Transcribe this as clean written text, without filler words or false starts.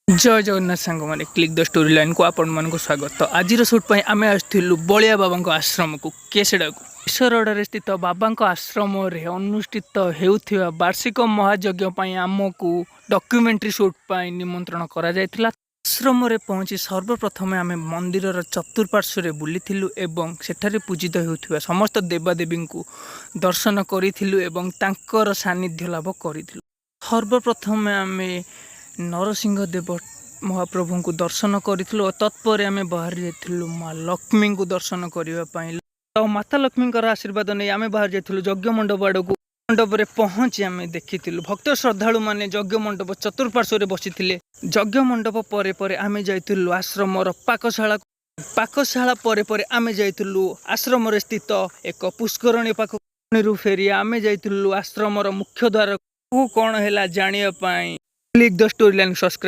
जय जगन्नाथ सांग मैंने क्लिक द स्टोरी लाइन को आपण मन को स्वागत। तो आज सुट आम आसलु बलिया बाबा आश्रम को केसड़ा को ईश्वरगढ़ स्थित बाबा आश्रम अनुष्ठित होता वार्षिक महायज्ञ आमको डॉक्यूमेंट्री शूट पर निमंत्रण करा जायतिला। आश्रम रे पहुंची सर्वप्रथम आम मंदिर चतुर्पार्श्व बुली सेठारे पूजित होता समस्त देवादेवी को दर्शन करूँ सानिध्य लाभ करूँ। सर्वप्रथम आम नरसिंह देव महाप्रभु को दर्शन करूँ। तत्पर आम बाहर जाइलु माँ लक्ष्मी को दर्शन करने। तो माता लक्ष्मी आशीर्वाद नहीं आम बाहर जाइलु यज्ञ मंडप आड़ को। मंडप रे पहुँची आम देखी भक्त श्रद्धालु माने यज्ञ मंडप चतुर्पार्श्व बसी यज्ञ मंडप पर आम जाइलु आश्रम पाकशाला। पाकशाला पर आम जाइलु आश्रम स्थित एक पुष्करणी पाख फेरी आम जाइलु आश्रम मुख्य द्वार को कौन है जानापी। Click the story line subscribe.